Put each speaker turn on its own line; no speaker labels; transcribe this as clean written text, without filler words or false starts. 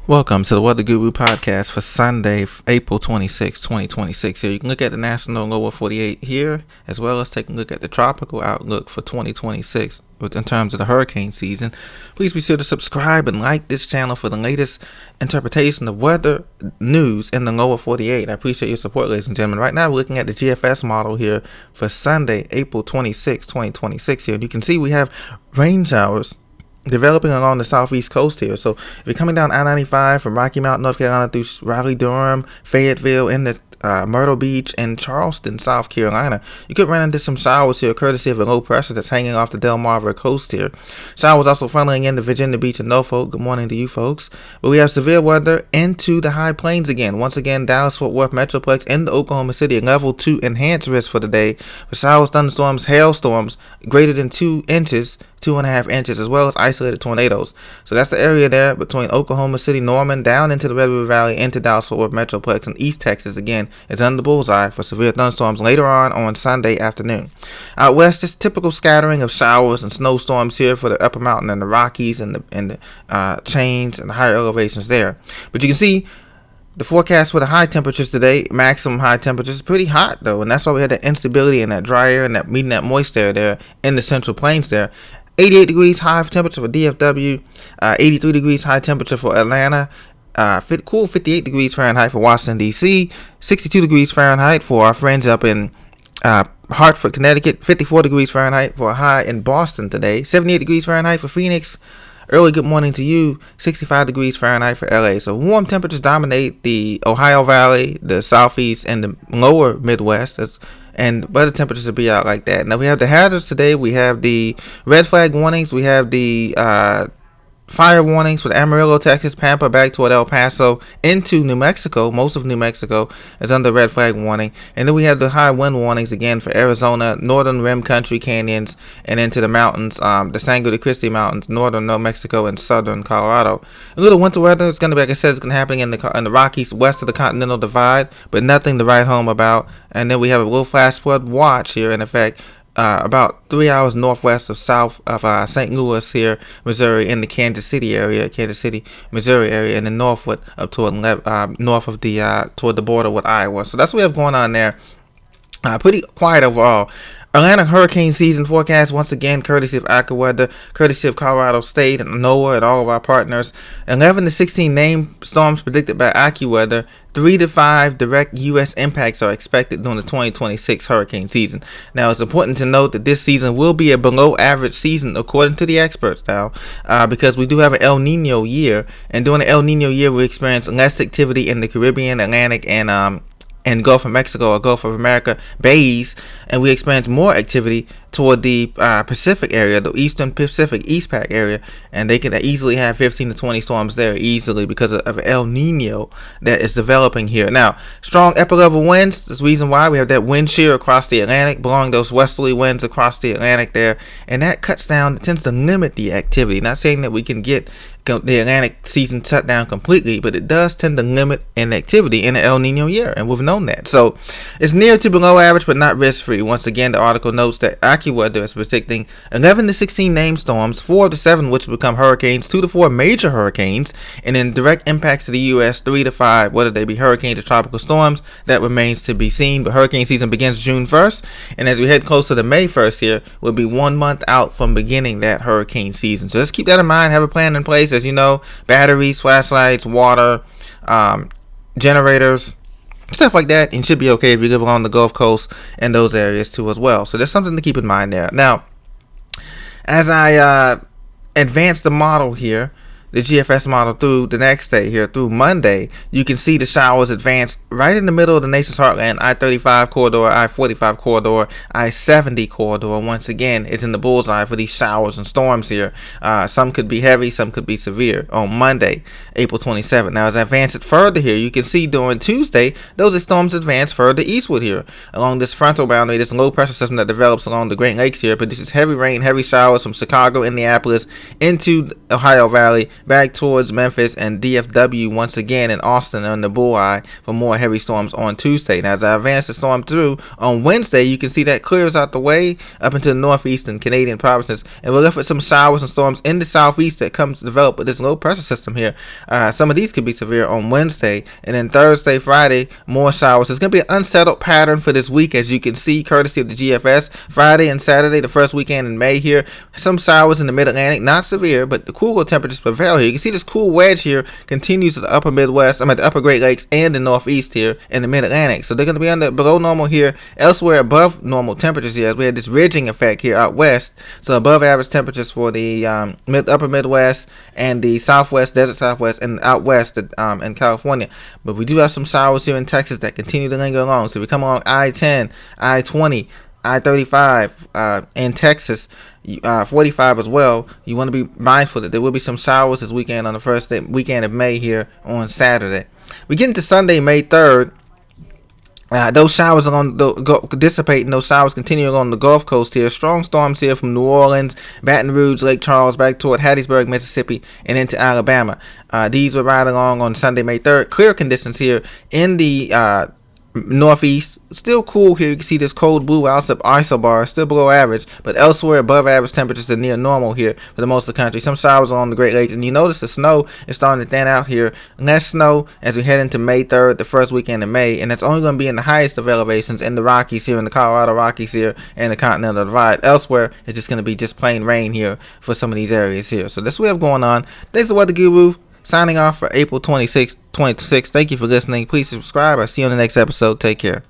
Welcome to the Weather Guru podcast for Sunday, April 26, 2026. Here you can look at the national lower 48 here, as well as take a look at the tropical outlook for 2026 in terms of the hurricane season. Please be sure to subscribe and like this channel for the latest interpretation of weather news in the lower 48. I appreciate your support, ladies and gentlemen. Right now, we're looking at the GFS model here for Sunday, April 26, 2026 here. And you can see we have rain showers developing along the southeast coast here. So if you're coming down I-95 from Rocky Mount, North Carolina through Raleigh, Durham, Fayetteville, into Myrtle Beach, and Charleston, South Carolina, you could run into some showers here courtesy of a low pressure that's hanging off the Delmarva coast here. Showers also funneling into Virginia Beach and Norfolk. Good morning to you folks. But we have severe weather into the high plains again. Once again, Dallas-Fort Worth Metroplex and Oklahoma City, level 2 enhanced risk for the day for showers, thunderstorms, hailstorms greater than 2 inches, 2.5 inches, as well as isolated tornadoes. So that's the area there between Oklahoma City, Norman, down into the Red River Valley, into Dallas-Fort Worth Metroplex, and East Texas. Again, it's under the bullseye for severe thunderstorms later on Sunday afternoon. Out west, just typical scattering of showers and snowstorms here for the upper mountain and the Rockies and the chains and the higher elevations there. But you can see the forecast for the high temperatures today, maximum high temperatures, is pretty hot though, and that's why we had that instability and that dry air and that meeting that moist air there in the central plains there. 88 degrees high temperature for DFW, 83 degrees high temperature for Atlanta, cool 58 degrees Fahrenheit for Washington, D.C., 62 degrees Fahrenheit for our friends up in Hartford, Connecticut, 54 degrees Fahrenheit for a high in Boston today, 78 degrees Fahrenheit for Phoenix. Early good morning to you, 65 degrees Fahrenheit for LA. So warm temperatures dominate the Ohio Valley, the southeast, and the lower Midwest. And weather temperatures will be out like that. Now we have the hazards today. We have the red flag warnings. We have the fire warnings for the Amarillo, Texas, Pampa, back toward El Paso, into New Mexico. Most of New Mexico is under red flag warning. And then we have the high wind warnings again for Arizona, northern rim country canyons, and into the mountains, the Sangre de Cristi Mountains, northern New Mexico, and southern Colorado. A little winter weather. It's going to be, like I said, it's going to happen in the Rockies west of the Continental Divide, but nothing to write home about. And then we have a little flash flood watch here in effect. About 3 hours northwest of St. Louis here, Missouri, in the Kansas City, Missouri area, and then northward up toward north of toward the border with Iowa. So that's what we have going on there. Pretty quiet overall. Atlanta hurricane season forecast, once again, courtesy of AccuWeather, courtesy of Colorado State and NOAA and all of our partners. 11 to 16 named storms predicted by AccuWeather. 3 to 5 direct U.S. impacts are expected during the 2026 hurricane season. Now, it's important to note that this season will be a below average season, according to the experts now, because we do have an El Nino year. And during the El Nino year, we experience less activity in the Caribbean, Atlantic, and Gulf of Mexico or Gulf of America bays, and we experience more activity toward the Pacific area, the Eastern Pacific, East Pac area, and they can easily have 15 to 20 storms there easily because of El Nino that is developing here. Now, strong upper level winds is the reason why we have that wind shear across the Atlantic, blowing those westerly winds across the Atlantic there, and that tends to limit the activity. Not saying that we can get the Atlantic season shut down completely, but it does tend to limit an activity in the El Nino year, and we've known that. So it's near to below average, but not risk-free. Once again, the article notes that AccuWeather is predicting 11 to 16 named storms, 4 to 7 which will become hurricanes, 2 to 4 major hurricanes, and then direct impacts to the U.S., 3 to 5, whether they be hurricanes or tropical storms, that remains to be seen. But hurricane season begins June 1st, and as we head closer to May 1st here, we'll be 1 month out from beginning that hurricane season. So just keep that in mind, have a plan in place. As you know, batteries, flashlights, water, generators, stuff like that, and should be okay if you live along the Gulf Coast and those areas too as well. So there's something to keep in mind there. Now, as I advance the model here, the GFS model through the next day here, through Monday, you can see the showers advance right in the middle of the nation's heartland. I-35 corridor, I-45 corridor, I-70 corridor. Once again, it's in the bullseye for these showers and storms here. Some could be heavy, some could be severe on Monday, April 27th. Now, as I advance it further here, you can see during Tuesday, those storms advance further eastward here along this frontal boundary, this low pressure system that develops along the Great Lakes here, produces heavy rain, heavy showers from Chicago, Indianapolis, into the Ohio Valley, back towards Memphis and DFW once again, in Austin on the bullseye for more heavy storms on Tuesday. Now, as I advance the storm through on Wednesday, you can see that clears out the way up into the northeastern Canadian provinces, and we'll look for some showers and storms in the southeast that comes to develop with this low pressure system here. Some of these could be severe on Wednesday, and then Thursday, Friday, more showers. It's going to be an unsettled pattern for this week, as you can see, courtesy of the GFS. Friday and Saturday, the first weekend in May here, some showers in the mid-Atlantic, not severe, but the cooler temperatures prevail here. You can see this cool wedge here continues to the upper Midwest, the upper Great Lakes and the Northeast here in the mid-Atlantic. So they're going to be below normal here, elsewhere above normal temperatures here, as we had this ridging effect here out west. So above average temperatures for the upper Midwest and the Southwest, desert Southwest, and out west in California. But we do have some showers here in Texas that continue to linger along. So if we come along I-10, I-20, I-35 in Texas, 45 as well, you want to be mindful that there will be some showers this weekend on the first weekend of May here on Saturday. We get into Sunday, May 3rd. Those showers are going to dissipate, and those showers continuing on the Gulf Coast here. Strong storms here from New Orleans, Baton Rouge, Lake Charles, back toward Hattiesburg, Mississippi, and into Alabama. These will ride along on Sunday, May 3rd. Clear conditions here in the northeast. Still cool here. You can see this cold blue isobar still below average, but elsewhere above average temperatures are near normal here for the most of the country. Some showers along the Great Lakes, and you notice the snow is starting to thin out here. Less snow as we head into May 3rd, the first weekend of May, and that's only going to be in the highest of elevations in the Rockies here, in the Colorado Rockies here, and the Continental Divide. Elsewhere, it's just going to be just plain rain here for some of these areas here. So that's what we have going on. This is the Weather Guru, signing off for April 26, 2026. Thank you for listening. Please subscribe. I'll see you on the next episode. Take care.